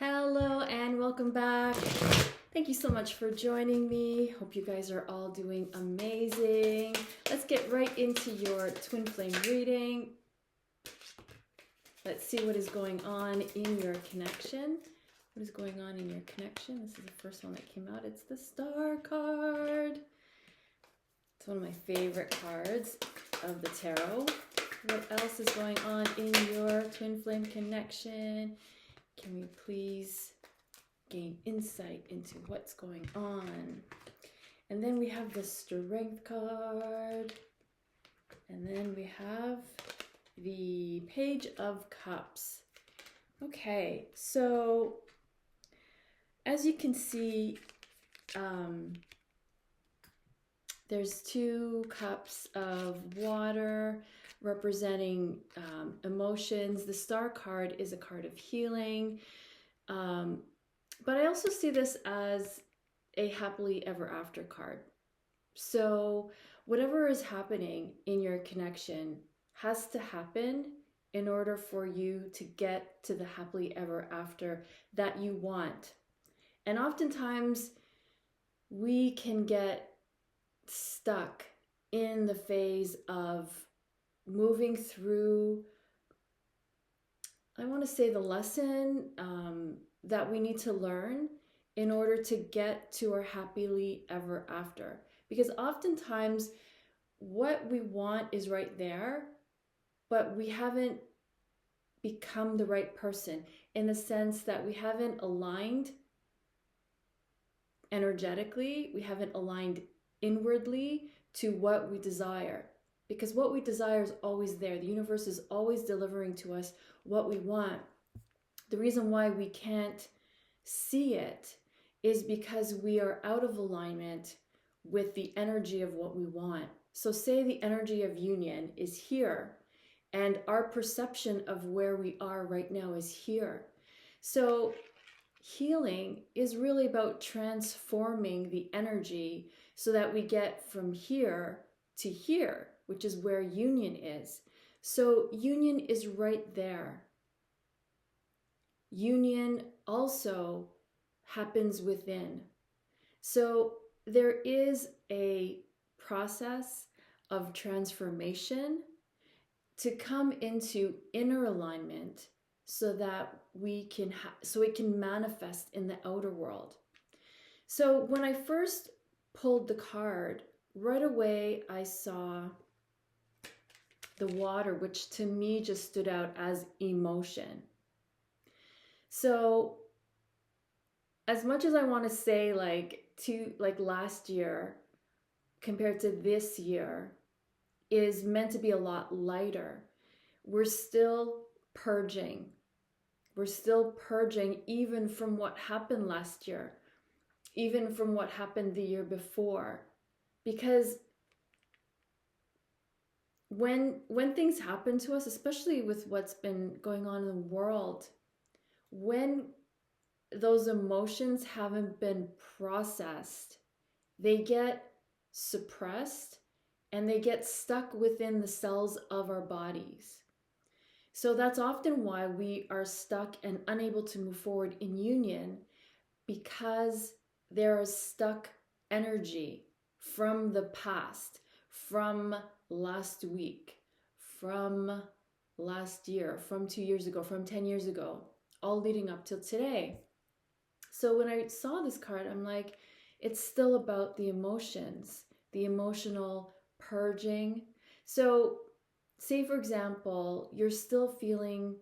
Hello and welcome back. Thank you so much for joining me. Hope you guys are all doing amazing. Let's get right into your twin flame reading. Let's see what is going on in your connection. What is going on in your connection? This is the first one that came out. It's the Star card. It's one of my favorite cards of the tarot. What else is going on in your twin flame connection? Can we please gain insight into what's going on? And then we have the Strength card. And then we have the Page of Cups. Okay, so as you can see, there's two cups of water representing emotions. The Star card is a card of healing. But I also see this as a happily ever after card. So whatever is happening in your connection has to happen in order for you to get to the happily ever after that you want. And oftentimes we can get stuck in the phase of moving through, I want to say, the lesson that we need to learn in order to get to our happily ever after. Because oftentimes what we want is right there, but we haven't become the right person in the sense that we haven't aligned energetically, we haven't aligned inwardly to what we desire. Because what we desire is always there. The universe is always delivering to us what we want. The reason why we can't see it is because we are out of alignment with the energy of what we want. So say the energy of union is here, and our perception of where we are right now is here. So healing is really about transforming the energy so that we get from here to here, which is where union is. So union is right there. Union also happens within. So there is a process of transformation to come into inner alignment so that we can so it can manifest in the outer world. So when I first pulled the card, right away I saw the water, which to me just stood out as emotion. So as much as I want to say like last year compared to this year is meant to be a lot lighter, we're still purging. We're still purging even from what happened last year, even from what happened the year before. Because when things happen to us, especially with what's been going on in the world, when those emotions haven't been processed, they get suppressed and they get stuck within the cells of our bodies. So that's often why we are stuck and unable to move forward in union, because there is stuck energy from the past, from last week, from last year, from 2 years ago, from 10 years ago, all leading up till today. So when I saw this card, I'm like, it's still about the emotions, the emotional purging. So say, for example, you're still feeling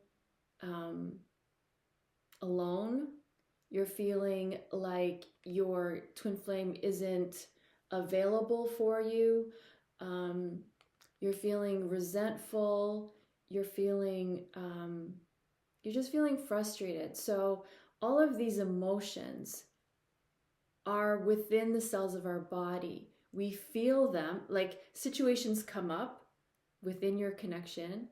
alone. You're feeling like your twin flame isn't available for you. You're feeling resentful. You're just feeling frustrated. So all of these emotions are within the cells of our body. We feel them, like situations come up within your connection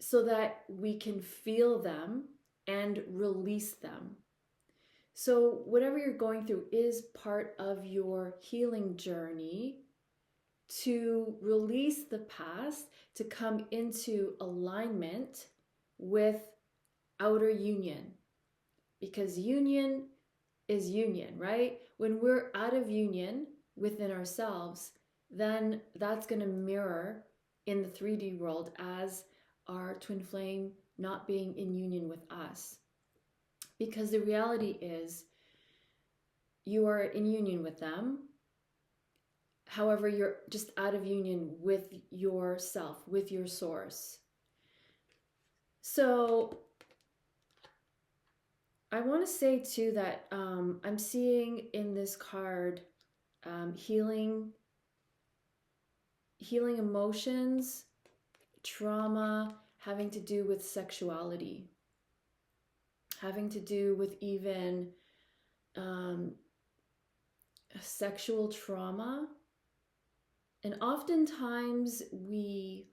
so that we can feel them and release them. So whatever you're going through is part of your healing journey to release the past, to come into alignment with outer union. because union is union, right? When we're out of union within ourselves, then that's going to mirror in the 3D world as our twin flame not being in union with us. Because the reality is, you are in union with them. However, you're just out of union with yourself, with your source. So I want to say too that I'm seeing in this card healing emotions, trauma, having to do with sexuality, having to do with even sexual trauma. And oftentimes we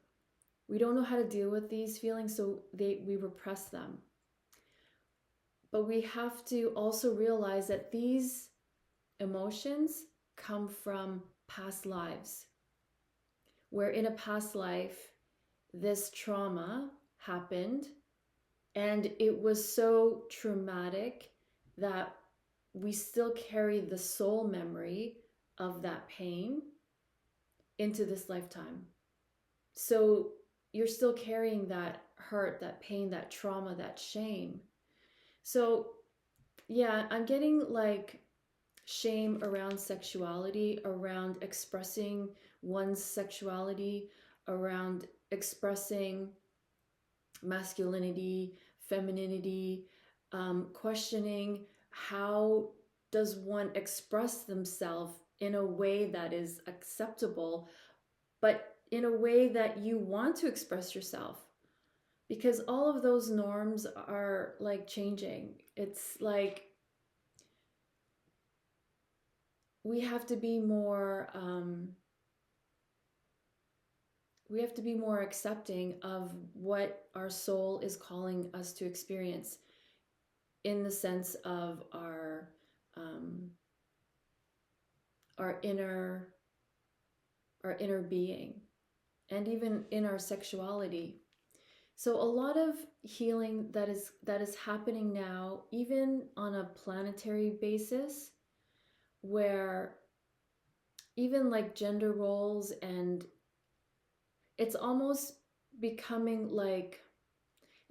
don't know how to deal with these feelings, so we repress them. But we have to also realize that these emotions come from past lives, where in a past life, this trauma happened and it was so traumatic that we still carry the soul memory of that pain into this lifetime. So you're still carrying that hurt, that pain, that trauma, that shame. So yeah, I'm getting like shame around sexuality, around expressing one's sexuality, around expressing masculinity, femininity, questioning how does one express themselves in a way that is acceptable, but in a way that you want to express yourself. Because all of those norms are like changing. It's like we have to be more accepting of what our soul is calling us to experience, in the sense of our inner being, and even in our sexuality. So a lot of healing that is happening now, even on a planetary basis, where even like gender roles, and it's almost becoming like,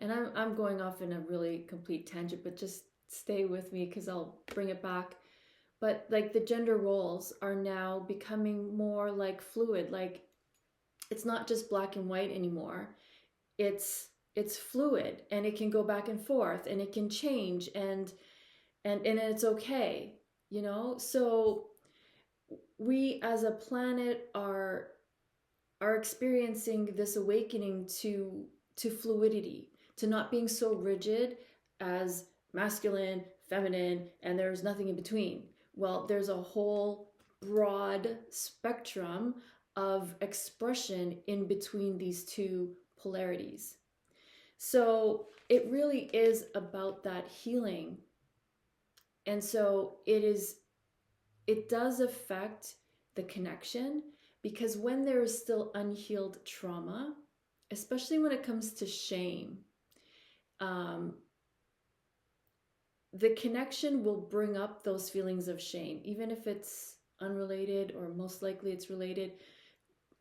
and I'm going off in a really complete tangent, but just stay with me because I'll bring it back. But like the gender roles are now becoming more like fluid. Like it's not just black and white anymore. It's fluid, and it can go back and forth, and it can change, and it's okay, you know? So we as a planet are experiencing this awakening to fluidity, to not being so rigid as masculine, feminine, and there's nothing in between. Well, there's a whole broad spectrum of expression in between these two polarities. So it really is about that healing. And so it does affect the connection, because when there is still unhealed trauma, especially when it comes to shame, the connection will bring up those feelings of shame, even if it's unrelated, or most likely it's related.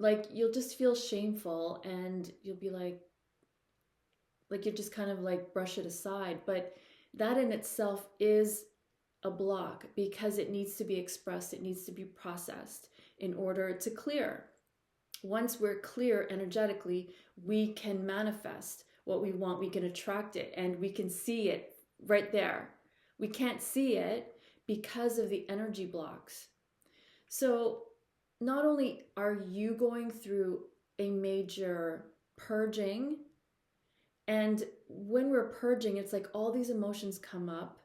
Like you'll just feel shameful, and you'll be like you just kind of like brush it aside. But that in itself is a block, because it needs to be expressed, it needs to be processed in order to clear. Once we're clear energetically, we can manifest what we want, we can attract it, and we can see it right there. We can't see it because of the energy blocks. So not only are you going through a major purging, and when we're purging, it's like all these emotions come up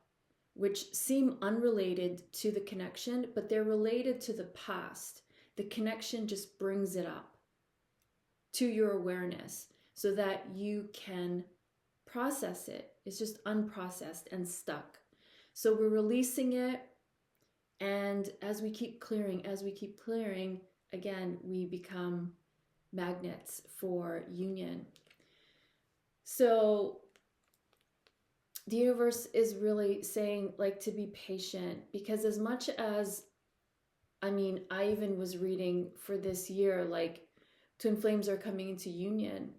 which seem unrelated to the connection, but they're related to the past. The connection just brings it up to your awareness so that you can process it. It's just unprocessed and stuck. So we're releasing it, and as we keep clearing, again, we become magnets for union. So the universe is really saying, like, to be patient, because as much as, I mean, I even was reading for this year, like, twin flames are coming into union.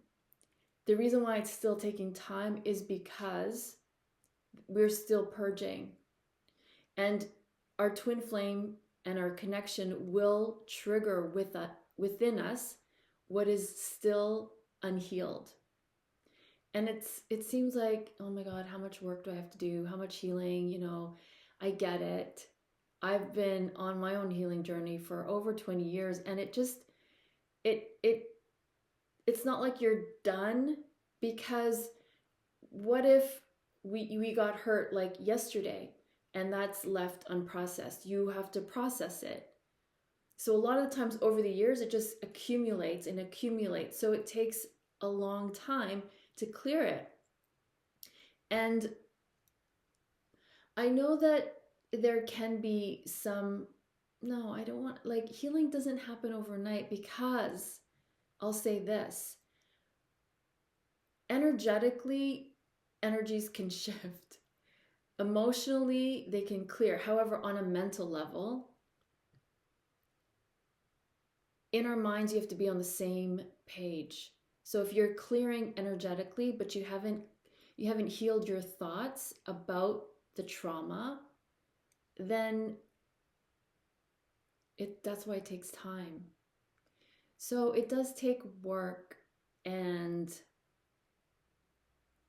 The reason why it's still taking time is because we're still purging. And our twin flame and our connection will trigger within us what is still unhealed. And it seems like, oh my God, how much work do I have to do? How much healing? You know, I get it. I've been on my own healing journey for over 20 years, and it's not like you're done, because what if we got hurt like yesterday and that's left unprocessed? You have to process it. So a lot of the times over the years, it just accumulates and accumulates. So it takes a long time to clear it. And I know that there can be some, no, I don't want, like, healing doesn't happen overnight, because I'll say this, energetically, energies can shift. Emotionally, they can clear. However, on a mental level, in our minds, you have to be on the same page. So if you're clearing energetically, but you haven't healed your thoughts about the trauma, then that's why it takes time. So it does take work, and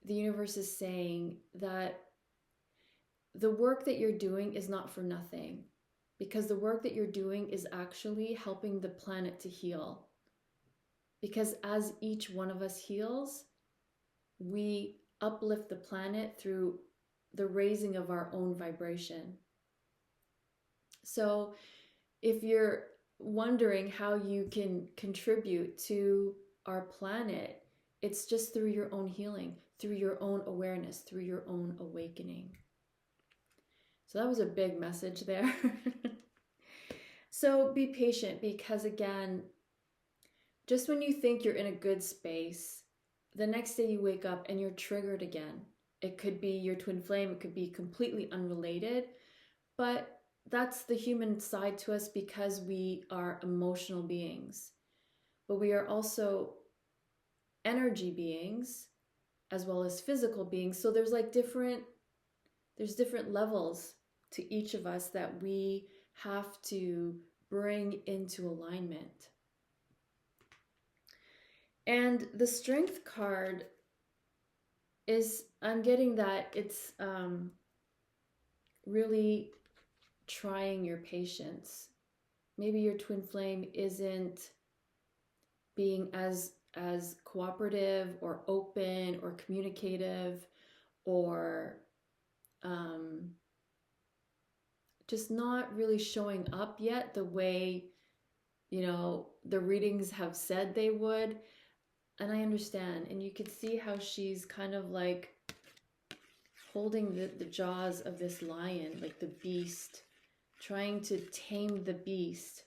the universe is saying that the work that you're doing is not for nothing, because the work that you're doing is actually helping the planet to heal. Because as each one of us heals, we uplift the planet through the raising of our own vibration. So if you're wondering how you can contribute to our planet, it's just through your own healing, through your own awareness, through your own awakening. So that was a big message there. So be patient, because again, just when you think you're in a good space, the next day you wake up and you're triggered again. It could be your twin flame, it could be completely unrelated, but that's the human side to us, because we are emotional beings. But we are also energy beings as well as physical beings. So there's different levels to each of us that we have to bring into alignment. And the Strength card is, I'm getting that it's really trying your patience. Maybe your twin flame isn't being as cooperative or open or communicative, or just not really showing up yet the way, the readings have said they would. And I understand. And you could see how she's kind of like holding the jaws of this lion, like the beast, trying to tame the beast.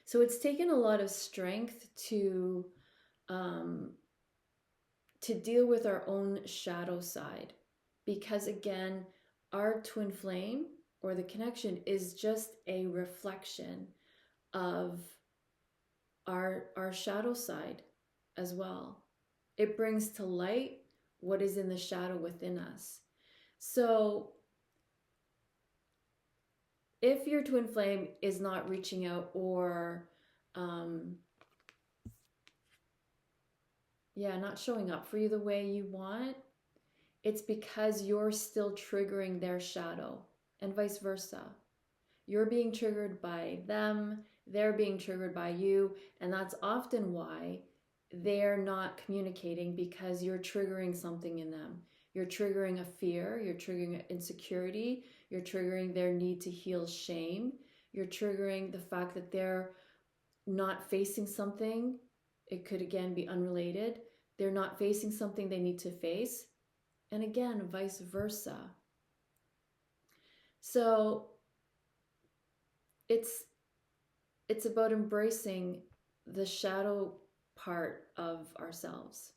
So it's taken a lot of strength to deal with our own shadow side, because again, our twin flame or the connection is just a reflection of our shadow side as well. It brings to light what is in the shadow within us. So if your twin flame is not reaching out, or not showing up for you the way you want, it's because you're still triggering their shadow, and vice versa. You're being triggered by them, they're being triggered by you, and that's often why they're not communicating, because you're triggering something in them. You're triggering a fear, you're triggering an insecurity, you're triggering their need to heal shame, you're triggering the fact that they're not facing something. It could again be unrelated. They're not facing something they need to face, and again, vice versa. So it's about embracing the shadow part of ourselves.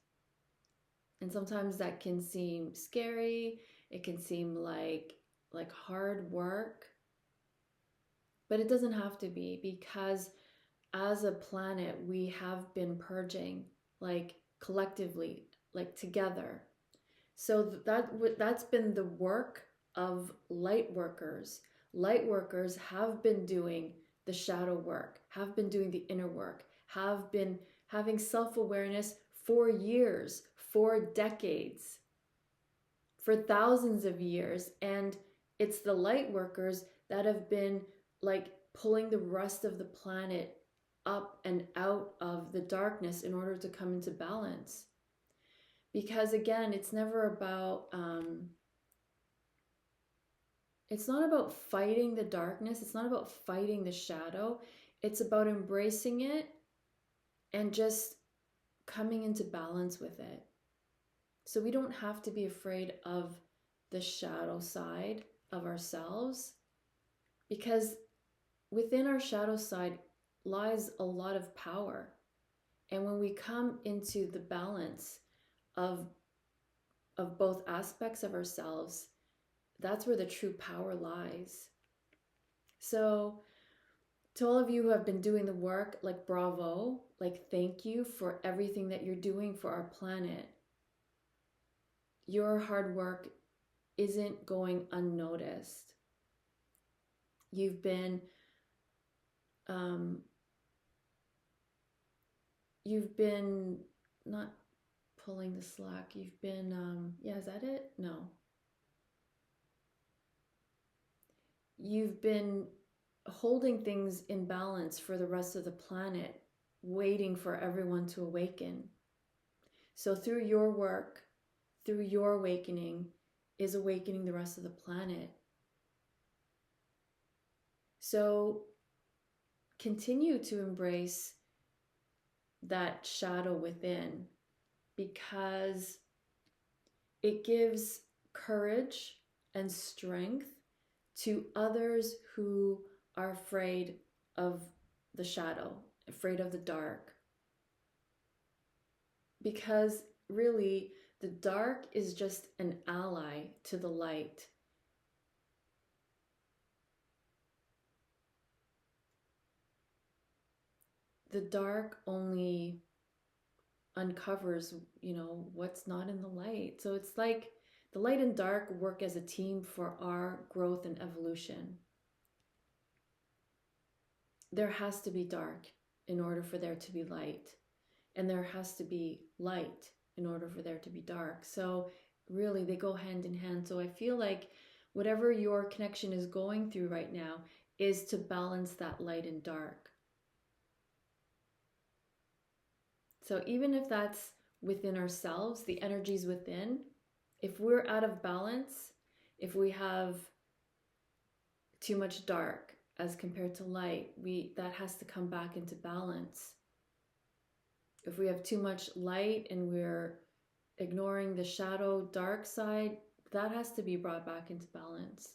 And sometimes that can seem scary. It can seem like hard work. But it doesn't have to be, because as a planet, we have been purging, like collectively, like together. So that's been the work of light workers. Light workers have been doing the shadow work, have been doing the inner work, have been having self-awareness for years, for decades, for thousands of years. And it's the light workers that have been like pulling the rest of the planet up and out of the darkness in order to come into balance. Because again, it's never about, it's not about fighting the darkness. It's not about fighting the shadow. It's about embracing it and just coming into balance with it. So we don't have to be afraid of the shadow side of ourselves, because within our shadow side lies a lot of power. And when we come into the balance of both aspects of ourselves, that's where the true power lies. So to all of you who have been doing the work, like bravo, like thank you for everything that you're doing for our planet. Your hard work isn't going unnoticed. You've been not pulling the slack. You've been, is that it? No. You've been holding things in balance for the rest of the planet, waiting for everyone to awaken. So through your work, through your awakening, is awakening the rest of the planet. So continue to embrace that shadow within, because it gives courage and strength to others who are afraid of the shadow, afraid of the dark. Because really, the dark is just an ally to the light. The dark only uncovers, what's not in the light. So it's like the light and dark work as a team for our growth and evolution. There has to be dark in order for there to be light. And there has to be light in order for there to be dark. So really, they go hand in hand. So I feel like whatever your connection is going through right now is to balance that light and dark. So even if that's within ourselves, the energies within, if we're out of balance, if we have too much dark as compared to light, that has to come back into balance. If we have too much light and we're ignoring the shadow dark side, that has to be brought back into balance.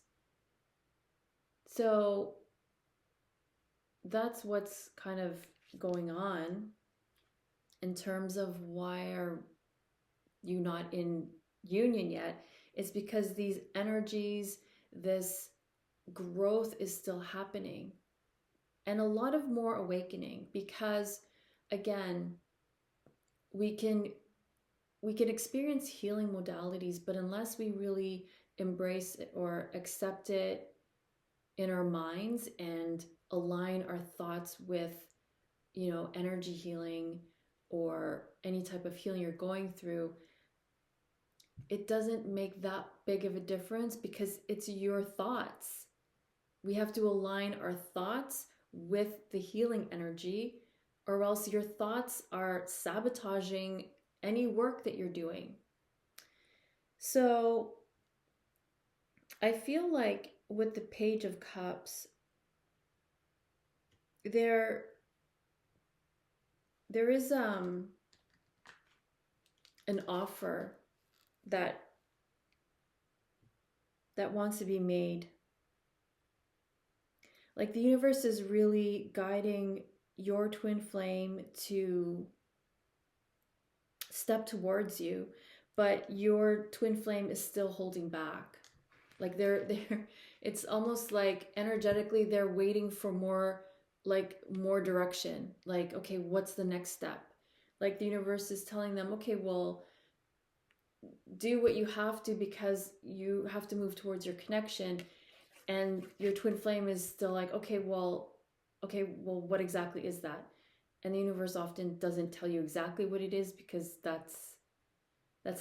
So that's what's kind of going on in terms of why are you not in union yet. It's because these energies, this growth is still happening, and a lot of more awakening, because again, we can experience healing modalities, but unless we really embrace it or accept it in our minds and align our thoughts with, energy healing or any type of healing you're going through, it doesn't make that big of a difference, because it's your thoughts. We have to align our thoughts with the healing energy, or else your thoughts are sabotaging any work that you're doing. So I feel like with the Page of Cups, there is an offer that wants to be made. Like the universe is really guiding your twin flame to step towards you, but your twin flame is still holding back. Like they're it's almost like energetically they're waiting for more, like more direction. Like, okay, what's the next step? Like the universe is telling them, okay, well, do what you have to because you have to move towards your connection. And your twin flame is still like, okay, well, what exactly is that? And the universe often doesn't tell you exactly what it is because that's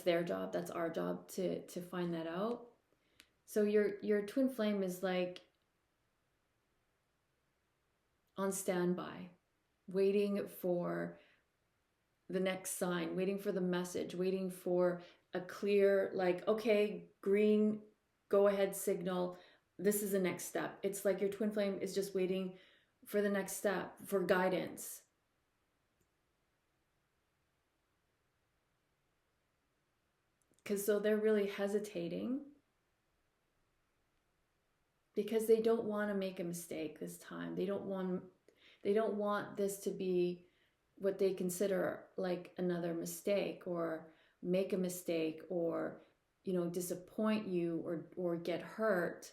their job. That's our job to find that out. So your twin flame is like on standby, waiting for the next sign, waiting for the message, waiting for a clear, like, okay, green, go ahead signal. This is the next step. It's like your twin flame is just waiting for the next step, for guidance. Because so they're really hesitating because they don't want to make a mistake this time. They don't want this to be what they consider like another mistake, or make a mistake, or disappoint you, or get hurt.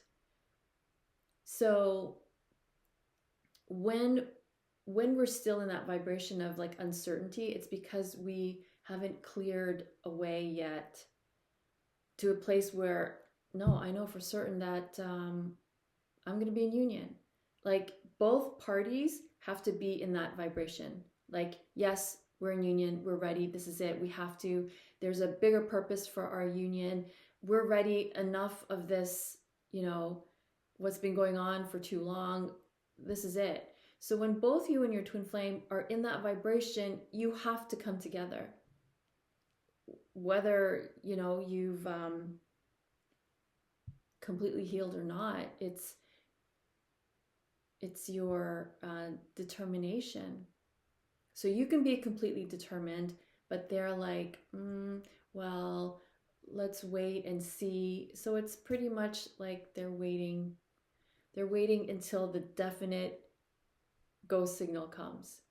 So when we're still in that vibration of like uncertainty, it's because we haven't cleared away yet to a place where, no, I know for certain that I'm going to be in union. Like both parties have to be in that vibration. Like, yes, we're in union. We're ready. This is it. We have to. There's a bigger purpose for our union. We're ready. Enough of this, what's been going on for too long. This is it. So when both you and your twin flame are in that vibration, you have to come together. Whether, you've completely healed or not, it's your determination. So you can be completely determined, but they're like, well, let's wait and see. So it's pretty much like they're waiting until the definite go signal comes.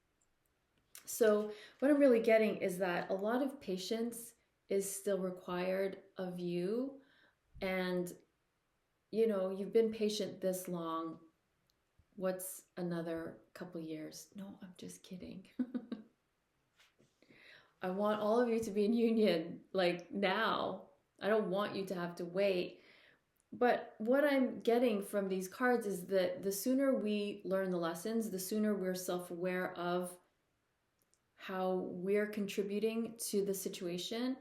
So what I'm really getting is that a lot of patience is still required of you. And, you've been patient this long. What's another couple years? No, I'm just kidding. I want all of you to be in union like now. I don't want you to have to wait. But what I'm getting from these cards is that the sooner we learn the lessons, the sooner we're self-aware of how we're contributing to the situation,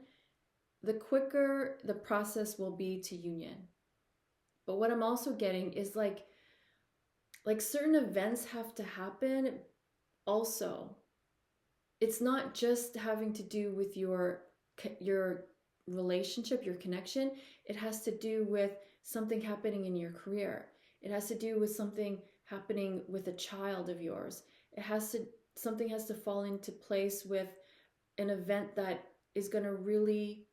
the quicker the process will be to union. But what I'm also getting is like certain events have to happen also. It's not just having to do with your relationship, your connection. It has to do with something happening in your career. It has to do with something happening with a child of yours. Something has to fall into place with an event that is going to really,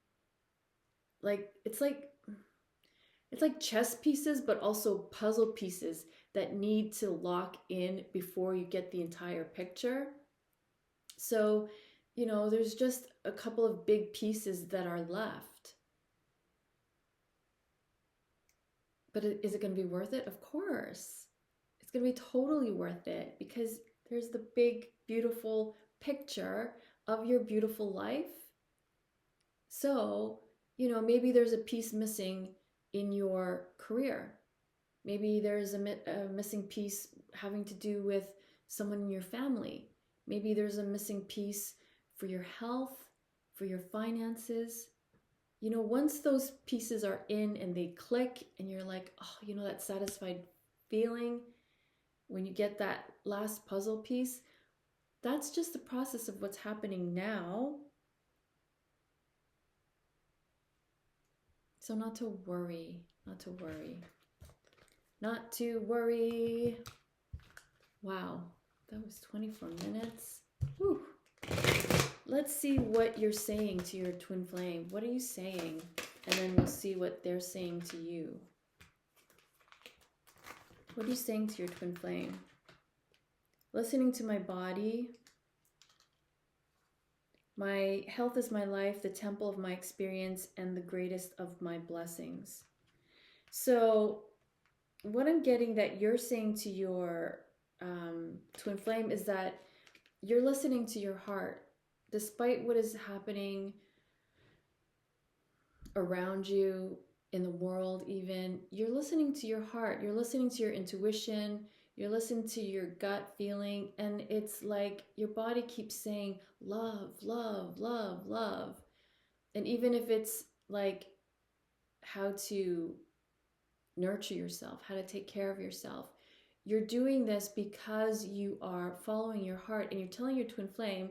like, it's like chess pieces, but also puzzle pieces that need to lock in before you get the entire picture. So, there's just a couple of big pieces that are left. But is it going to be worth it? Of course. It's going to be totally worth it because there's the big, beautiful picture of your beautiful life. So, maybe there's a piece missing in your career. Maybe there's a missing piece having to do with someone in your family. Maybe there's a missing piece for your health, for your finances. Once those pieces are in and they click and you're like, oh, that satisfied feeling when you get that last puzzle piece, that's just the process of what's happening now. So not to worry. Wow, that was 24 minutes. Whew. Let's see what you're saying to your twin flame. What are you saying? And then we'll see what they're saying to you. What are you saying to your twin flame? Listening to my body. My health is my life, the temple of my experience, and the greatest of my blessings. So what I'm getting that you're saying to your twin flame is that you're listening to your heart. Despite what is happening around you, in the world even, you're listening to your heart. You're listening to your intuition. You're listening to your gut feeling. And it's like your body keeps saying, love, love, love, love. And even if it's like how to nurture yourself, how to take care of yourself, you're doing this because you are following your heart, and you're telling your twin flame,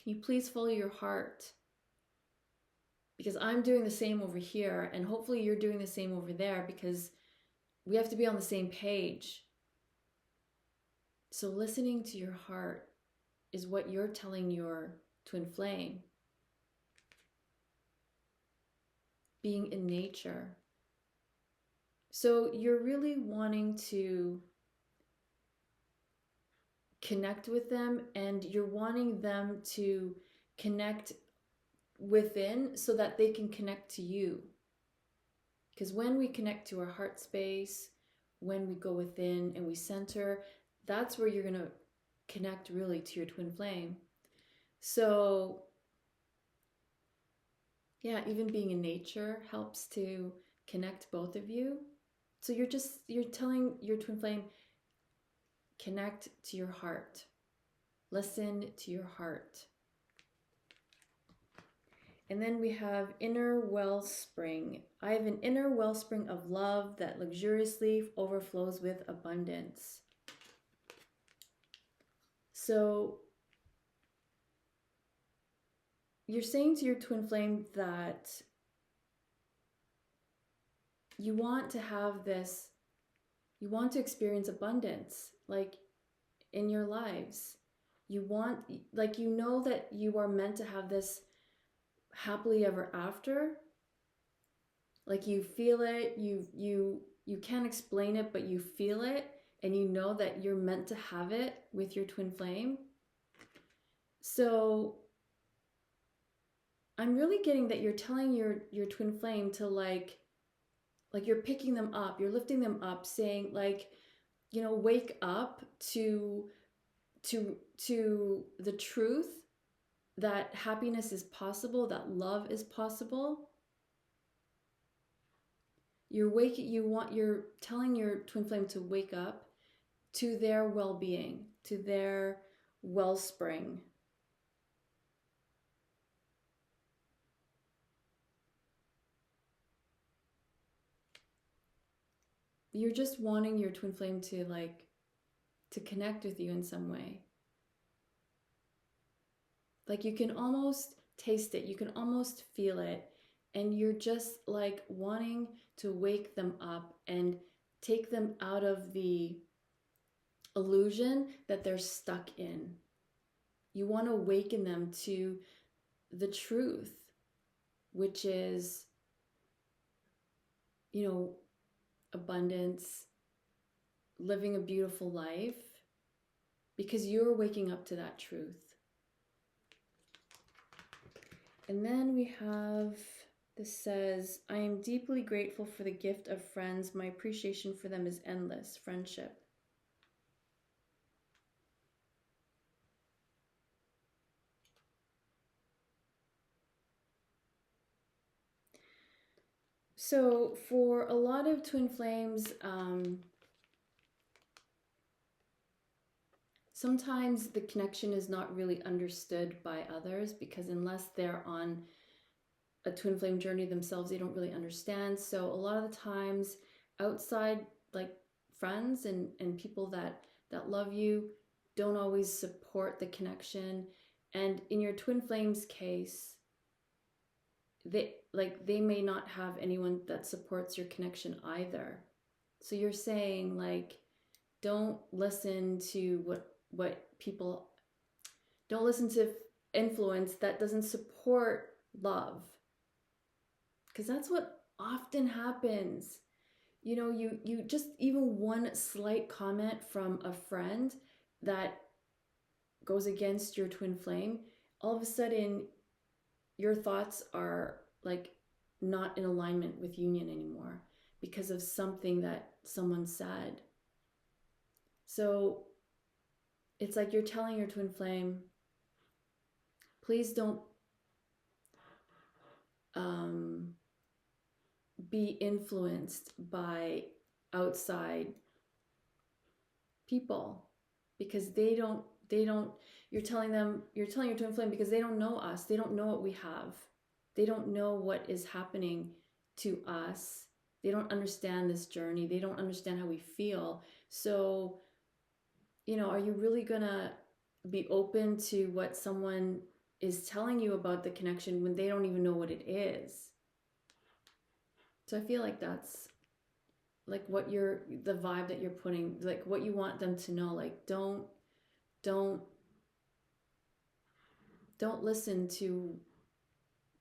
can you please follow your heart? Because I'm doing the same over here, and hopefully you're doing the same over there, because we have to be on the same page. So listening to your heart is what you're telling your twin flame. Being in nature. So you're really wanting to connect with them, and you're wanting them to connect within so that they can connect to you. Because when we connect to our heart space, when we go within and we center, that's where you're going to connect really to your twin flame. So yeah, even being in nature helps to connect both of you. So you're telling your twin flame, connect to your heart. Listen to your heart. And then we have inner wellspring. I have an inner wellspring of love that luxuriously overflows with abundance. So you're saying to your twin flame that you want to have this, you want to experience abundance, like in your lives. You want, like, you know that you are meant to have this happily ever after. Like you feel it, you can't explain it, but you feel it, and you know that you're meant to have it with your twin flame. So I'm really getting that you're telling your twin flame to like you're picking them up, you're lifting them up, saying like, you know, wake up to the truth that happiness is possible, that love is possible. You're telling your twin flame to wake up to their well-being, to their wellspring. You're just wanting your twin flame to connect with you in some way. Like you can almost taste it, you can almost feel it, and you're just like wanting to wake them up and take them out of the illusion that they're stuck in. You want to awaken them to the truth, which is, you know, abundance, living a beautiful life, because you're waking up to that truth. And then we have, this says, I am deeply grateful for the gift of friends. My appreciation for them is endless. Friendship. So for a lot of twin flames, sometimes the connection is not really understood by others, because unless they're on a twin flame journey themselves, they don't really understand. So a lot of the times outside, like friends and people that love you don't always support the connection. And in your twin flames case, they may not have anyone that supports your connection either. So you're saying like, don't listen to what people, don't listen to influence that doesn't support love, because that's what often happens. You know, you just, even one slight comment from a friend that goes against your twin flame, all of a sudden your thoughts are like not in alignment with union anymore because of something that someone said. So it's like you're telling your twin flame, please don't be influenced by outside people, because you're telling your twin flame, because they don't know us, they don't know what we have, they don't know what is happening to us, they don't understand this journey, they don't understand how we feel. So, you know, are you really gonna be open to what someone is telling you about the connection when they don't even know what it is? So I feel like that's like what the vibe that you're putting, like what you want them to know. Like don't listen to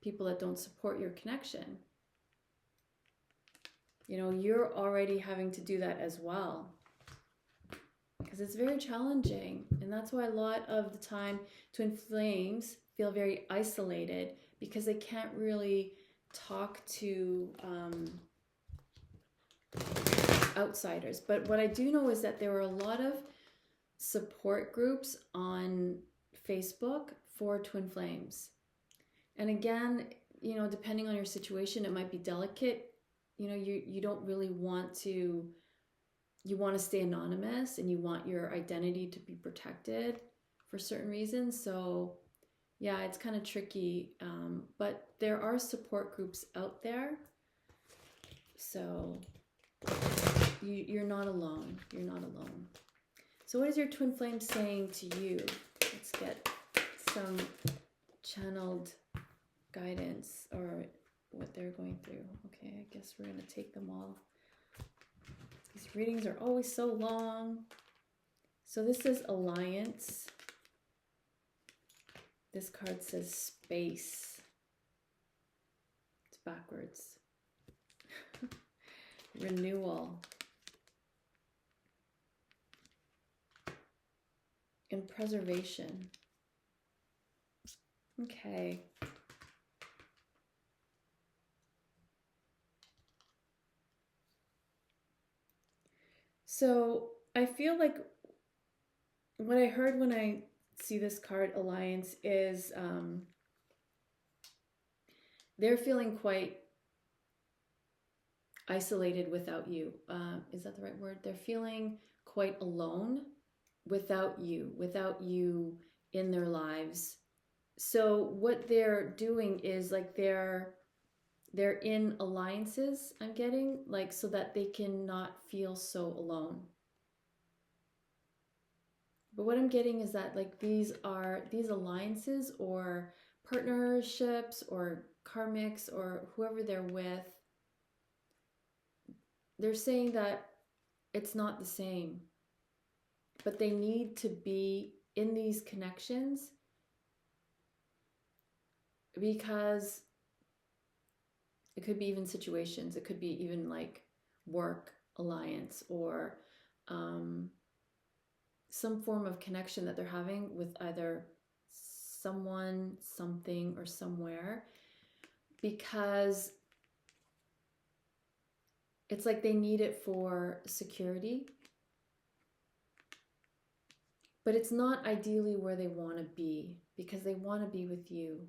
people that don't support your connection. You know, you're already having to do that as well, because it's very challenging. And that's why a lot of the time twin flames feel very isolated, because they can't really talk to outsiders. But what I do know is that there were a lot of support groups on Facebook for twin flames. And again, you know, depending on your situation, it might be delicate. You know, you don't really want to, you want to stay anonymous and you want your identity to be protected for certain reasons. So yeah, it's kind of tricky, but there are support groups out there. So you're not alone. You're not alone. So what is your twin flame saying to you? Let's get some channeled guidance, or what they're going through. Okay, I guess we're going to take them all. These readings are always so long. So this is Alliance. This card says Space. It's backwards. Renewal. And preservation. Okay. So I feel like what I heard when I see this card, Alliance, is they're feeling quite isolated without you. Is that the right word? They're feeling quite alone without you in their lives. So what they're doing is like they're in alliances, I'm getting, like, so that they cannot feel so alone. But what I'm getting is that like these alliances or partnerships or karmics or whoever they're with, they're saying that it's not the same, but they need to be in these connections because it could be even situations, it could be even like work alliance or some form of connection that they're having with either someone, something, or somewhere, because it's like they need it for security, but it's not ideally where they want to be, because they want to be with you.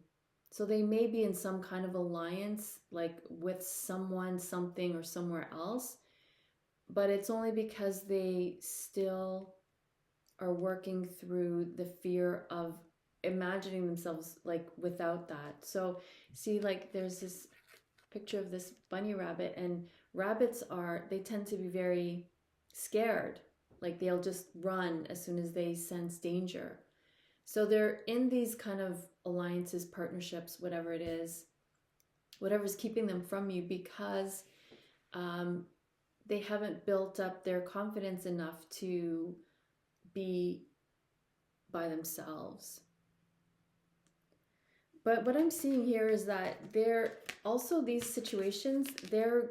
So they may be in some kind of alliance, like with someone, something, or somewhere else, but it's only because they still are working through the fear of imagining themselves like without that. So see, like there's this picture of this bunny rabbit, and rabbits they tend to be very scared. Like they'll just run as soon as they sense danger. So they're in these kind of alliances, partnerships, whatever it is, whatever's keeping them from you, because they haven't built up their confidence enough to be by themselves. But what I'm seeing here is that they're also, these situations, they're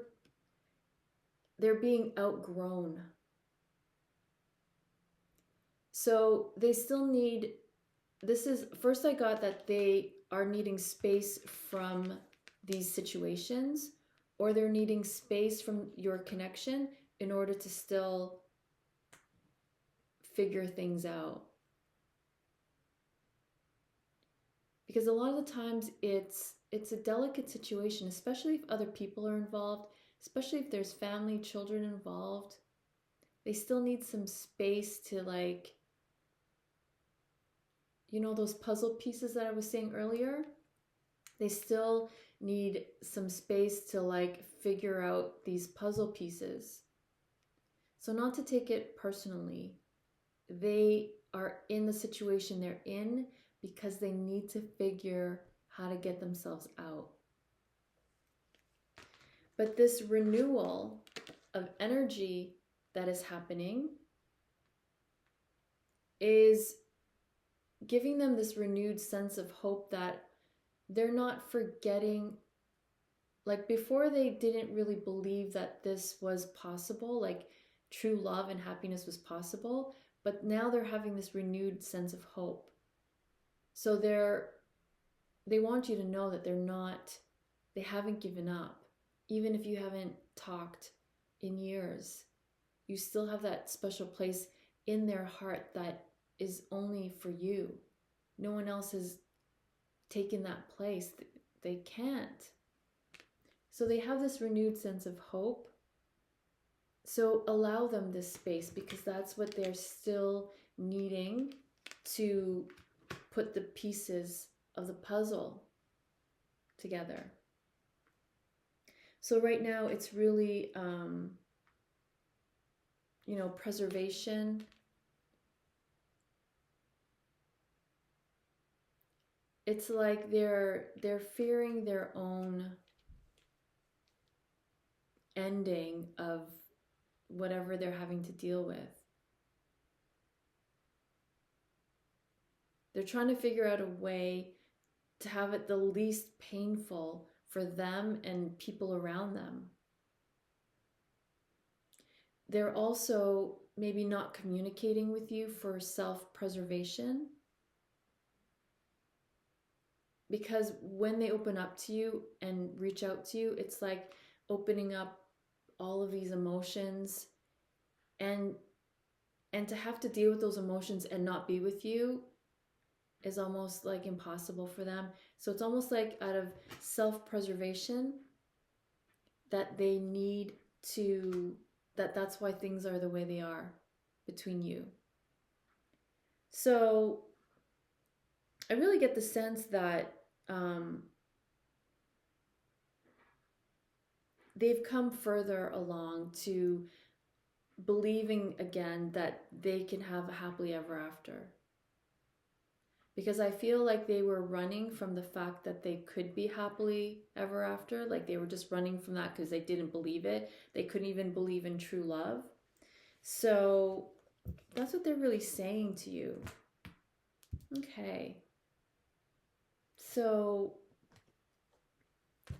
being outgrown. So they still need this is, first I got that they are needing space from these situations, or they're needing space from your connection in order to still figure things out. Because a lot of the times it's a delicate situation, especially if other people are involved, especially if there's family, children involved. They still need some space to, like, you know, those puzzle pieces that I was saying earlier, they still need some space to, like, figure out these puzzle pieces. So not to take it personally, they are in the situation they're in because they need to figure how to get themselves out. But this renewal of energy that is happening is giving them this renewed sense of hope that they're not forgetting. Like, before, they didn't really believe that this was possible, like true love and happiness was possible, but now they're having this renewed sense of hope. So they want you to know that they haven't given up. Even if you haven't talked in years, you still have that special place in their heart that is only for you. No one else has taken that place. They can't. So they have this renewed sense of hope. So allow them this space, because that's what they're still needing to put the pieces of the puzzle together. So right now it's really, preservation. It's like they're fearing their own ending of whatever they're having to deal with. They're trying to figure out a way to have it the least painful for them and people around them. They're also maybe not communicating with you for self-preservation, because when they open up to you and reach out to you, it's like opening up all of these emotions, and to have to deal with those emotions and not be with you is almost like impossible for them. So it's almost like out of self-preservation that they need to, that's why things are the way they are between you. So I really get the sense that they've come further along to believing again that they can have a happily ever after. Because I feel like they were running from the fact that they could be happily ever after. Like, they were just running from that because they didn't believe it. They couldn't even believe in true love. So that's what they're really saying to you. Okay. So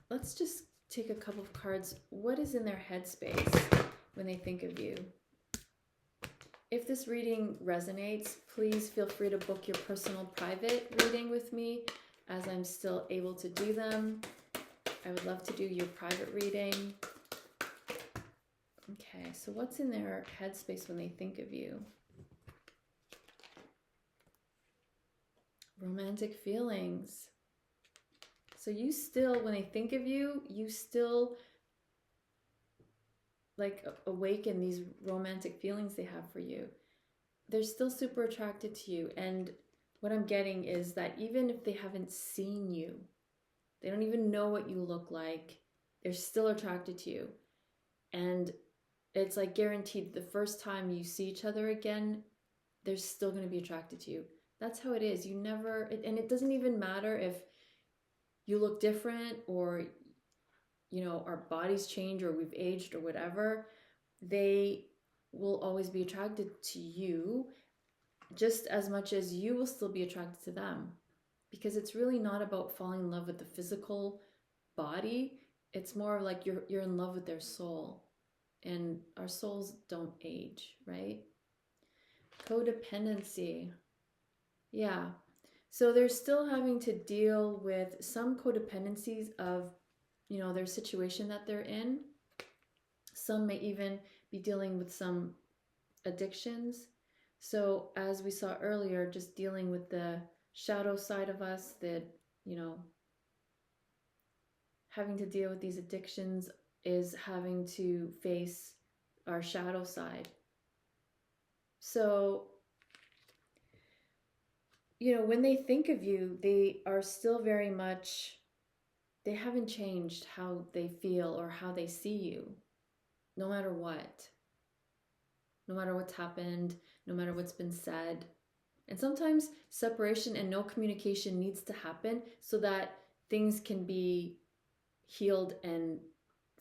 let's just take a couple of cards. What is in their headspace when they think of you? If this reading resonates, please feel free to book your personal private reading with me, as I'm still able to do them. I would love to do your private reading. Okay, so what's in their headspace when they think of you? Romantic feelings. So you still, when they think of you, you still like awaken these romantic feelings they have for you. They're still super attracted to you. And what I'm getting is that even if they haven't seen you, they don't even know what you look like, they're still attracted to you. And it's like guaranteed the first time you see each other again, they're still going to be attracted to you. That's how it is. You never, and it doesn't even matter if you look different, or our bodies change, or we've aged, or whatever. They will always be attracted to you just as much as you will still be attracted to them, because it's really not about falling in love with the physical body. It's more like you're in love with their soul, and our souls don't age, right? Codependency. Yeah. So they're still having to deal with some codependencies of, you know, their situation that they're in. Some may even be dealing with some addictions. So as we saw earlier, just dealing with the shadow side of us, that, you know, having to deal with these addictions is having to face our shadow side. So, you know, when they think of you, they are still very much, they haven't changed how they feel or how they see you, no matter what. No matter what's happened, no matter what's been said. And sometimes separation and no communication needs to happen so that things can be healed and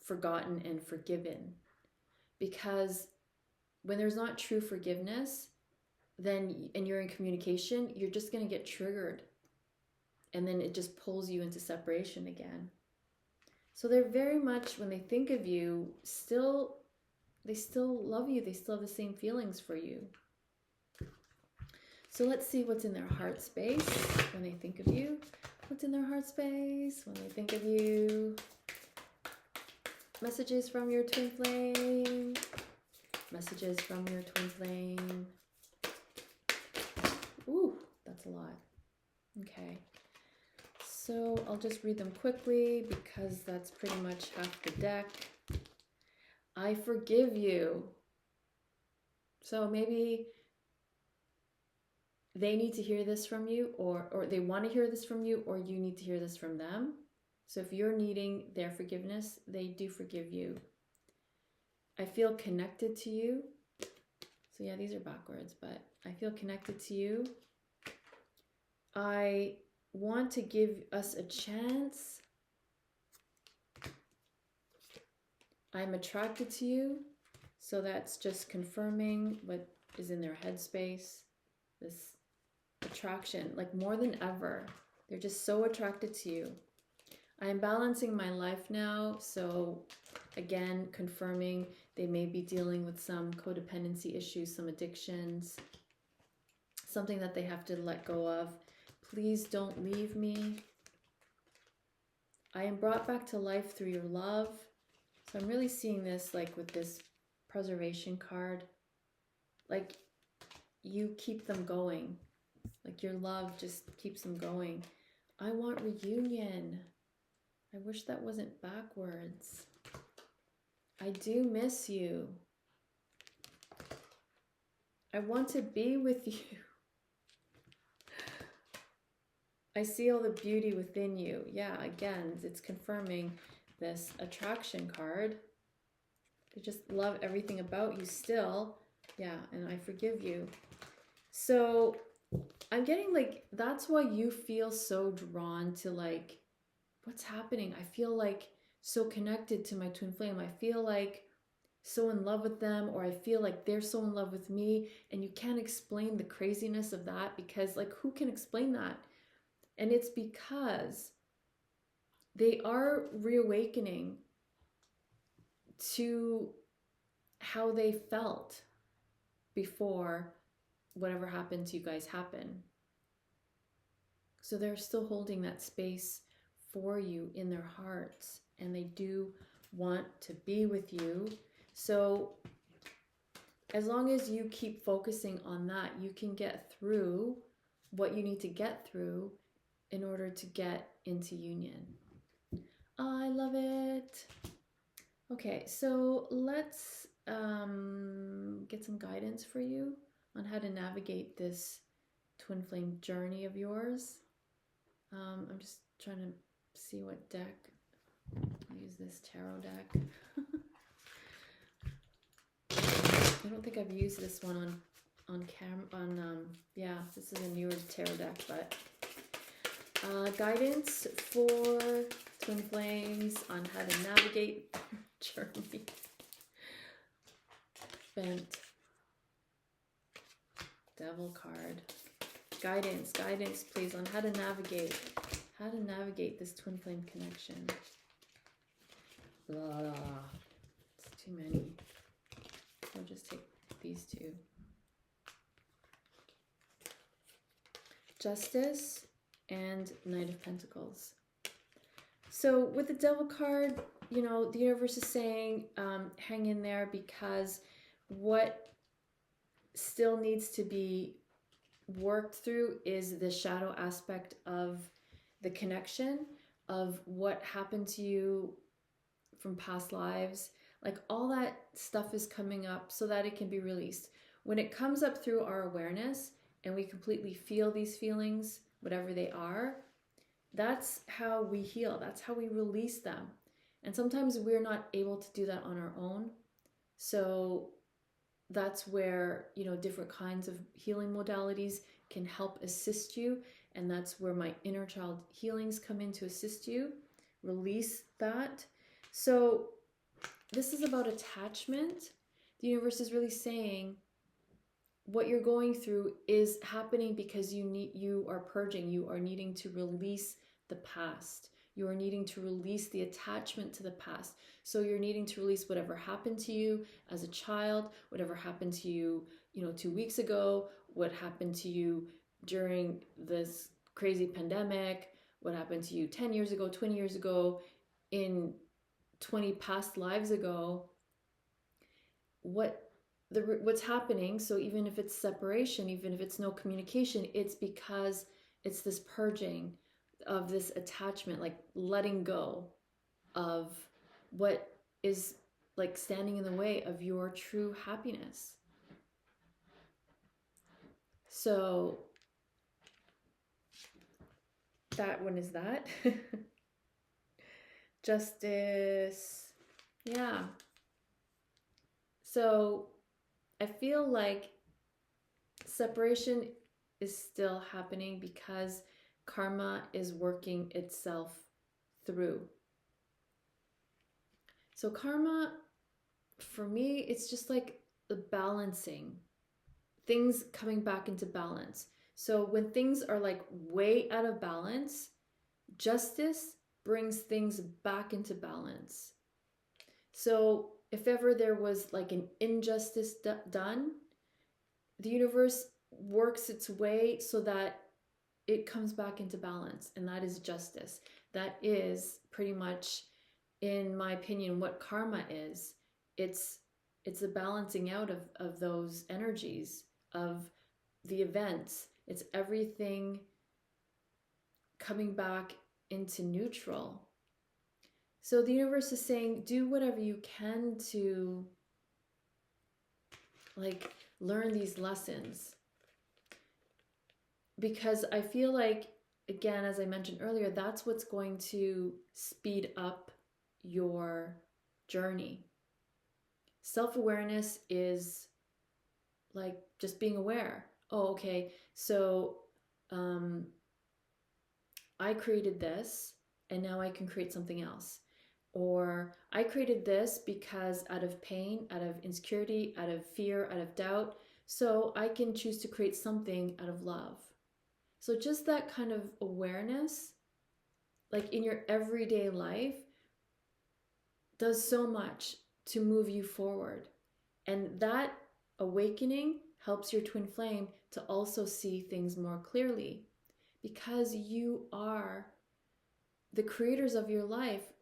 forgotten and forgiven. Because when there's not true forgiveness, then, and you're in communication, you're just going to get triggered. And then it just pulls you into separation again. So they're very much, when they think of you, they still love you. They still have the same feelings for you. So let's see what's in their heart space when they think of you. What's in their heart space when they think of you? Messages from your twin flame. Messages from your twin flame. Ooh, that's a lot. Okay. So I'll just read them quickly because that's pretty much half the deck. I forgive you. So maybe they need to hear this from you, or they want to hear this from you, or you need to hear this from them. So if you're needing their forgiveness, they do forgive you. I feel connected to you. So yeah, these are backwards, but I feel connected to you. I want to give us a chance. I'm attracted to you. So that's just confirming what is in their headspace. This attraction, like more than ever. They're just so attracted to you. I am balancing my life now. So again, confirming they may be dealing with some codependency issues, some addictions, something that they have to let go of. Please don't leave me. I am brought back to life through your love. So I'm really seeing this like with this preservation card. Like you keep them going. Like your love just keeps them going. I want reunion. I wish that wasn't backwards. I do miss you. I want to be with you. I see all the beauty within you. Yeah, again, it's confirming this attraction card. They just love everything about you still. Yeah, and I forgive you. So I'm getting like, that's why you feel so drawn to like, what's happening? I feel like so connected to my twin flame. I feel like so in love with them, or I feel like they're so in love with me, and you can't explain the craziness of that because like, who can explain that? And it's because they are reawakening to how they felt before whatever happened to you guys happened. So they're still holding that space for you in their hearts, and they do want to be with you. So as long as you keep focusing on that, you can get through what you need to get through in order to get into union. I love it. Okay, so let's get some guidance for you on how to navigate this twin flame journey of yours. I'm just trying to see what deck. I'll use this tarot deck. I don't think I've used this one on camera. Yeah, this is a newer tarot deck, but guidance for twin flames on how to navigate journey. Bent. Devil card. Guidance, please, on how to navigate this twin flame connection. Blah. It's too many. I'll just take these two. Justice, and Knight of Pentacles. So with the Devil card, you know, the universe is saying, hang in there, because what still needs to be worked through is the shadow aspect of the connection, of what happened to you from past lives. Like, all that stuff is coming up so that it can be released. When it comes up through our awareness and we completely feel these feelings, whatever they are, that's how we heal. That's how we release them. And sometimes we're not able to do that on our own. So that's where, you know, different kinds of healing modalities can help assist you. And that's where my Innerchild Healings come in to assist you release that. So this is about attachment. The universe is really saying what you're going through is happening because you are purging. You are needing to release the past. You are needing to release the attachment to the past. So you're needing to release whatever happened to you as a child, whatever happened to you, 2 weeks ago, what happened to you during this crazy pandemic, what happened to you 10 years ago, 20 years ago, in 20 past lives ago, what's happening. So even if it's separation, even if it's no communication, it's because it's this purging of this attachment, like letting go of what is like standing in the way of your true happiness. So that one is that. Justice. Yeah. So I feel like separation is still happening because karma is working itself through. So karma, for me, it's just like the balancing, things coming back into balance. So when things are like way out of balance, justice brings things back into balance. So if ever there was like an injustice done, the universe works its way so that it comes back into balance, and that is justice. That is pretty much, in my opinion, what karma is. It's the balancing out of those energies, of the events. It's everything coming back into neutral. So the universe is saying, do whatever you can to like learn these lessons. Because I feel like, again, as I mentioned earlier, that's what's going to speed up your journey. Self-awareness is like just being aware. Oh, okay, so I created this and now I can create something else. Or I created this because out of pain, out of insecurity, out of fear, out of doubt, so I can choose to create something out of love. So just that kind of awareness, like in your everyday life, does so much to move you forward. And that awakening helps your twin flame to also see things more clearly, because you are the creators of your life.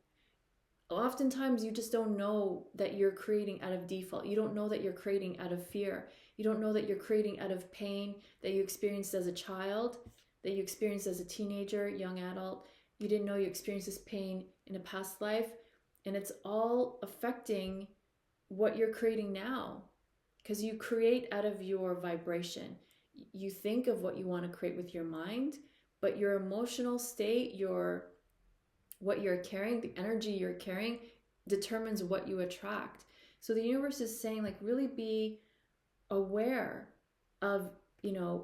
Oftentimes you just don't know that you're creating out of default. You don't know that you're creating out of fear. You don't know that you're creating out of pain that you experienced as a child, that you experienced as a teenager, young adult. You didn't know you experienced this pain in a past life. And it's all affecting what you're creating now, because you create out of your vibration. You think of what you want to create with your mind, but your emotional state, what you're carrying, the energy you're carrying, determines what you attract. So the universe is saying, like, really be aware of,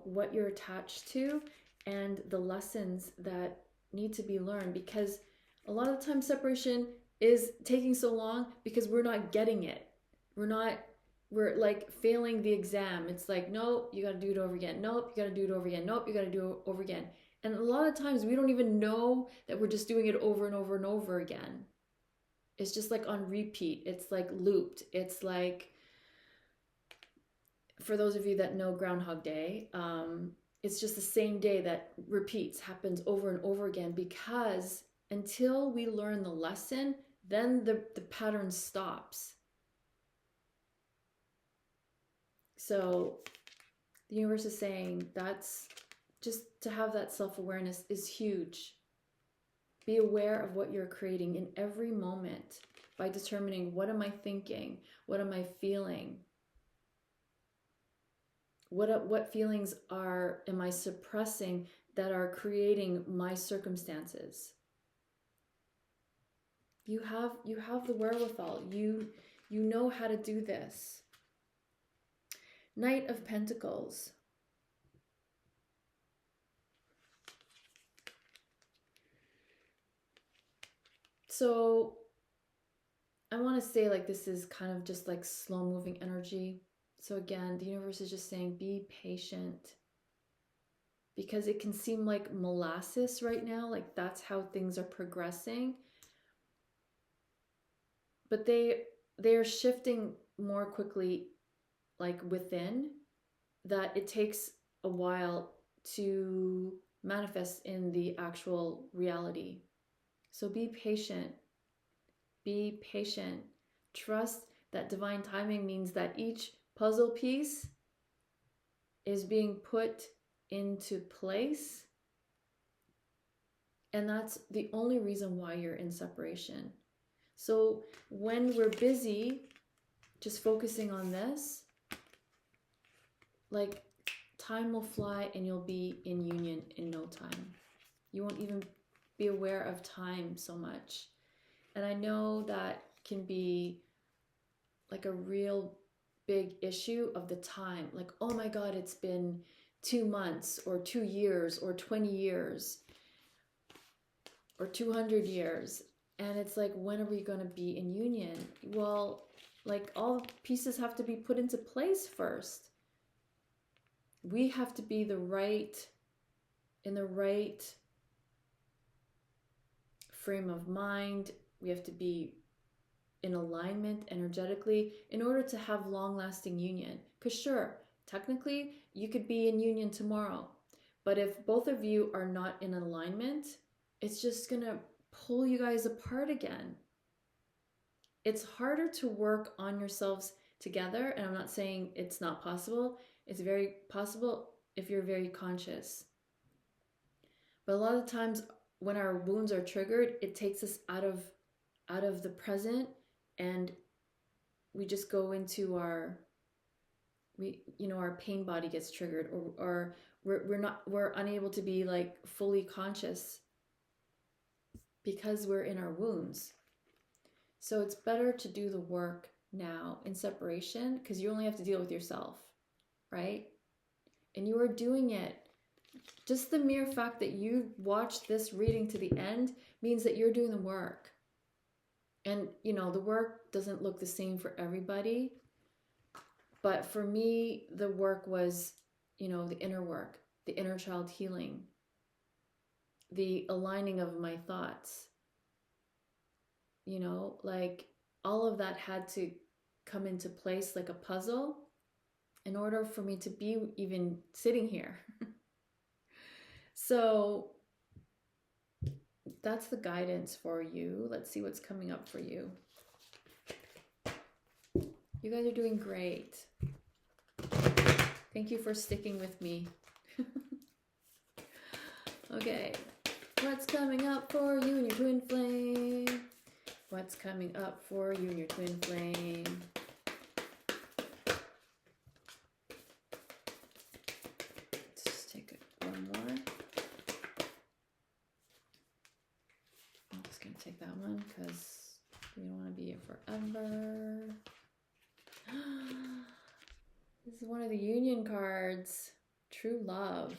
what you're attached to and the lessons that need to be learned, because a lot of the time separation is taking so long because we're not getting it. We're like failing the exam. It's like, no, you got to do it over again. Nope, you got to do it over again. Nope, you got to do it over again. And a lot of times we don't even know that we're just doing it over and over and over again. It's just like on repeat. It's like looped. It's like, for those of you that know Groundhog Day, it's just the same day that repeats, happens over and over again, because until we learn the lesson, then the pattern stops. So the universe is saying that's just to have that self-awareness is huge. Be aware of what you're creating in every moment by determining, what am I thinking? What am I feeling? What feelings am I suppressing that are creating my circumstances? You have the wherewithal. You know how to do this. Knight of Pentacles. So I want to say, like, this is kind of just like slow moving energy. So again, the universe is just saying, be patient, because it can seem like molasses right now, like that's how things are progressing. But they are shifting more quickly, like within, that it takes a while to manifest in the actual reality. So be patient. Be patient. Trust that divine timing means that each puzzle piece is being put into place. And that's the only reason why you're in separation. So when we're busy just focusing on this, like, time will fly and you'll be in union in no time. You won't even be aware of time so much. And I know that can be like a real big issue of the time. Like, oh my God, it's been 2 months or 2 years or 20 years or 200 years. And it's like, when are we going to be in union? Well, like, all the pieces have to be put into place first. We have to be in the right frame of mind. We have to be in alignment energetically in order to have long-lasting union. Because sure, technically, you could be in union tomorrow. But if both of you are not in alignment, it's just going to pull you guys apart again. It's harder to work on yourselves together. And I'm not saying it's not possible. It's very possible if you're very conscious. But a lot of times when our wounds are triggered, it takes us out of the present, and we just go into our pain body gets triggered, or we're unable to be like fully conscious because we're in our wounds. So it's better to do the work now in separation, because you only have to deal with yourself, right? And you are doing it. Just the mere fact that you watched this reading to the end means that you're doing the work. And, the work doesn't look the same for everybody. But for me, the work was, the inner work, the inner child healing, the aligning of my thoughts. Like, all of that had to come into place like a puzzle in order for me to be even sitting here. So that's the guidance for you. Let's see what's coming up for you. You guys are doing great. Thank you for sticking with me. Okay, what's coming up for you and your twin flame? What's coming up for you and your twin flame? Let's just take one more. I'm just going to take that one because we don't want to be here forever. This is one of the union cards. True love.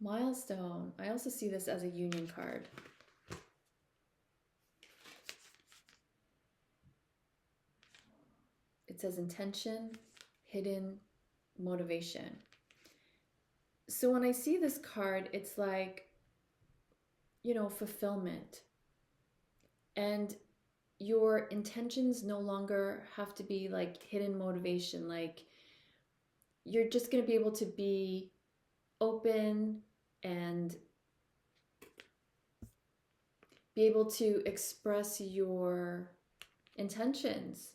Milestone. I also see this as a union card. It says intention, hidden motivation. So when I see this card, it's like, fulfillment. And your intentions no longer have to be like hidden motivation. Like, you're just going to be able to be open and be able to express your intentions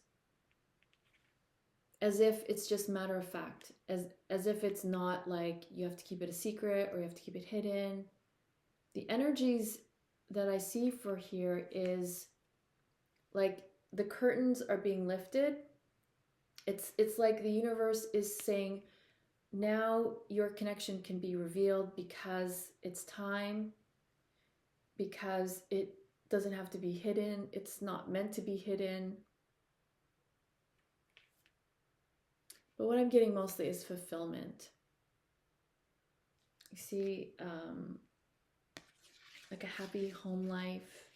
as if it's just matter of fact, as if it's not like you have to keep it a secret or you have to keep it hidden. The energies that I see for here is like the curtains are being lifted. It's like the universe is saying, now your connection can be revealed because it's time, because it doesn't have to be hidden. It's not meant to be hidden. But what I'm getting mostly is fulfillment. You see, like a happy home life,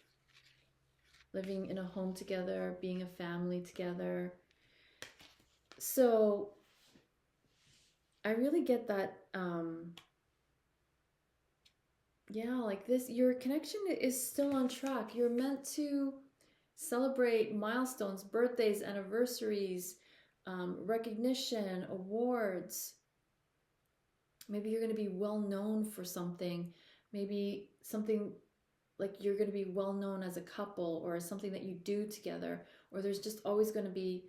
living in a home together, being a family together. So I really get that, yeah, like this, your connection is still on track. You're meant to celebrate milestones, birthdays, anniversaries, recognition, awards. Maybe you're going to be well known for something. Maybe something like you're going to be well known as a couple, or something that you do together, or there's just always going to be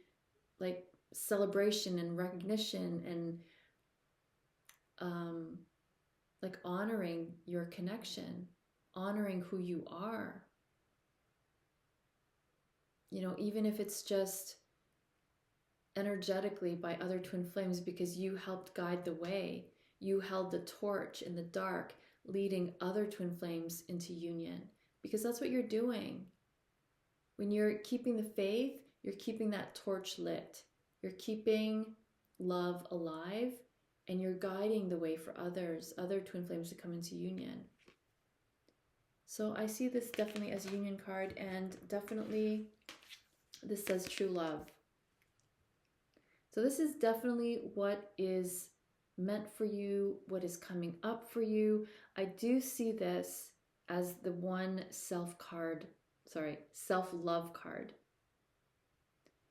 like celebration and recognition and like honoring your connection, honoring who you are. You know, even if it's just energetically by other twin flames, because you helped guide the way. You held the torch in the dark, leading other twin flames into union, because that's what you're doing. When you're keeping the faith, you're keeping that torch lit. You're keeping love alive, and you're guiding the way for others, other twin flames to come into union. So I see this definitely as a union card, and definitely this says true love. So this is definitely what is meant for you, what is coming up for you. I do see this as the one self-love card.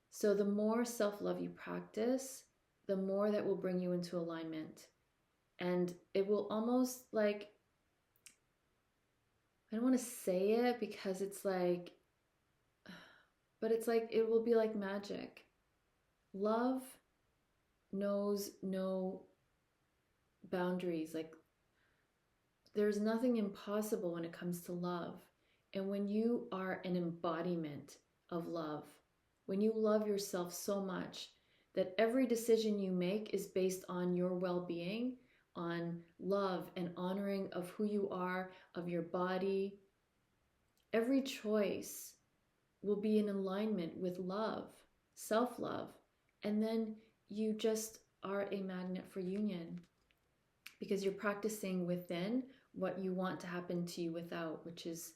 So the more self-love you practice, the more that will bring you into alignment. And it will almost like, I don't want to say it because it's like, but it's like, it will be like magic. Love knows no boundaries. Like, there's nothing impossible when it comes to love. And when you are an embodiment of love, when you love yourself so much that every decision you make is based on your well-being, on love and honoring of who you are, of your body, every choice will be in alignment with love, self-love. And then you just are a magnet for union, because you're practicing within what you want to happen to you without, which is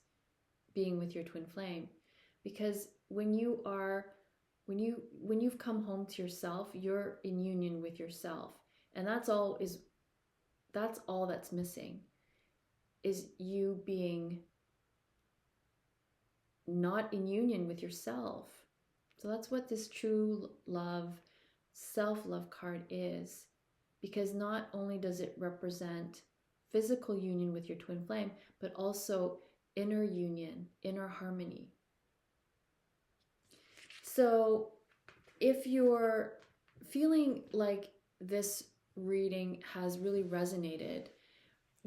being with your twin flame. Because when you've come home to yourself, you're in union with yourself. And that's all that's missing, is you being not in union with yourself. So that's what this true love, self-love card is. Because not only does it represent physical union with your twin flame, but also inner union, inner harmony. So if you're feeling like this reading has really resonated,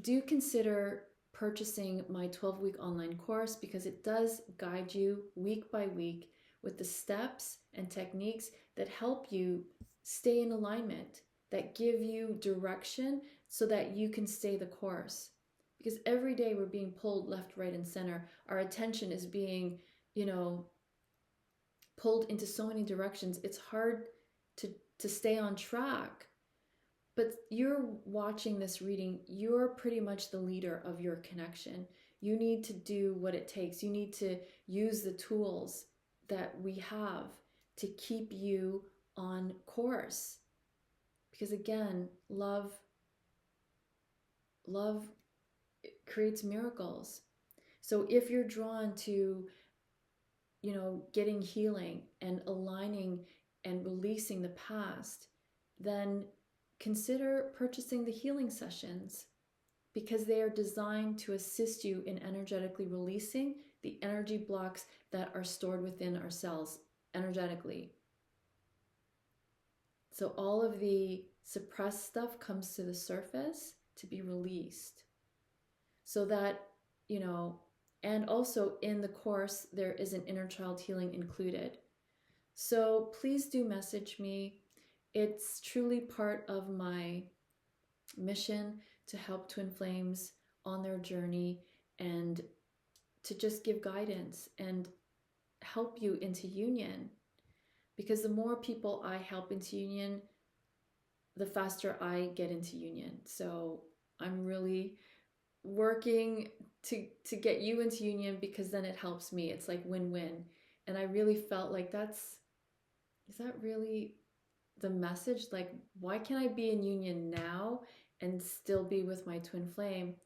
do consider purchasing my 12-week online course, because it does guide you week by week with the steps and techniques that help you stay in alignment, that give you direction so that you can stay the course. Because every day we're being pulled left, right, and center. Our attention is being, pulled into so many directions. It's hard to stay on track. But you're watching this reading, you're pretty much the leader of your connection. You need to do what it takes. You need to use the tools that we have to keep you on course. Because again, love creates miracles. So if you're drawn to, getting healing and aligning and releasing the past, then consider purchasing the healing sessions, because they are designed to assist you in energetically releasing the energy blocks that are stored within our cells energetically. So all of the suppressed stuff comes to the surface to be released. So that, you know, and also in the course, there is an inner child healing included. So please do message me. It's truly part of my mission to help twin flames on their journey and to just give guidance and help you into union. Because the more people I help into union, the faster I get into union. So I'm really working to get you into union, because then it helps me. It's like win-win. And I really felt like is that really the message? Like, why can't I be in union now and still be with my twin flame?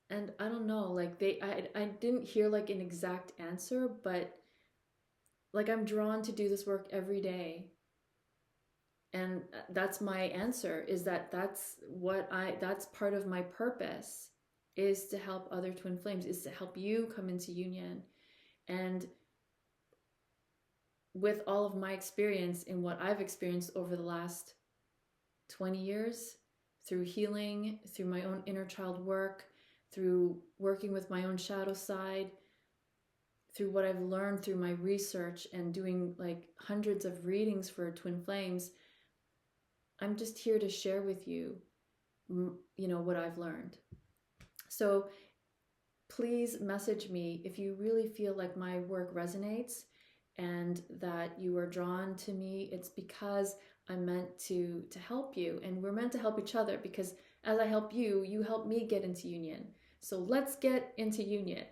And I don't know, like I didn't hear like an exact answer, but like I'm drawn to do this work every day. And that's my answer, is that's part of my purpose, is to help other twin flames, is to help you come into union. And with all of my experience in what I've experienced over the last 20 years, through healing, through my own inner child work, through working with my own shadow side, through what I've learned through my research and doing like hundreds of readings for twin flames, I'm just here to share with you, you know, what I've learned. So please message me if you really feel like my work resonates and that you are drawn to me. It's because I'm meant to help you, and we're meant to help each other, because as I help you, you help me get into union. So let's get into union.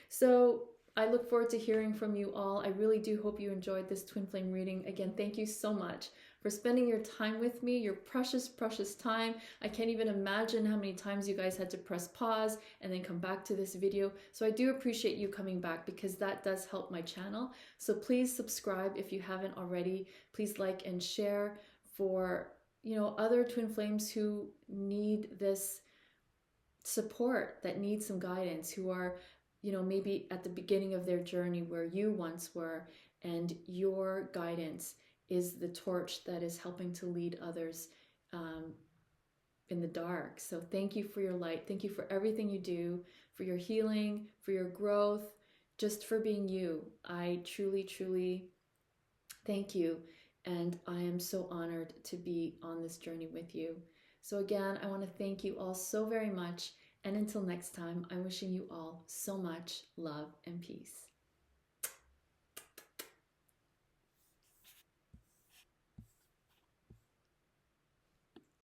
So I look forward to hearing from you all. I really do hope you enjoyed this twin flame reading. Again, thank you so much for spending your time with me, your precious, precious time. I can't even imagine how many times you guys had to press pause and then come back to this video. So I do appreciate you coming back, because that does help my channel. So please subscribe if you haven't already. Please like and share for, you know, other twin flames who need this support, that need some guidance, who are, you know, maybe at the beginning of their journey where you once were, and your guidance is the torch that is helping to lead others in the dark. So thank you for your light. Thank you for everything you do, for your healing, for your growth, just for being you. I truly, truly thank you. And I am so honored to be on this journey with you. So again, I want to thank you all so very much. And until next time, I'm wishing you all so much love and peace.